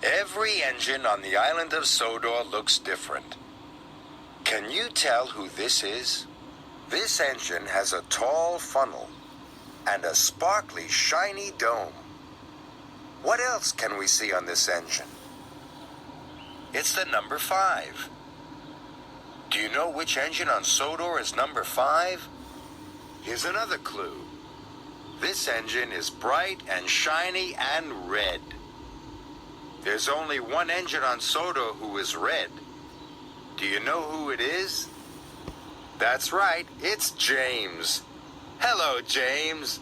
Every engine on the island of Sodor looks different. Can you tell who this is? This engine has a tall funnel and a sparkly, shiny dome. What else can we see on this engine? It's the number 5. Do you know which engine on Sodor is number 5? Here's another clue. This engine is bright and shiny and red. There's only one engine on Sodor who is red. Do you know who it is? That's right, it's James. Hello, James.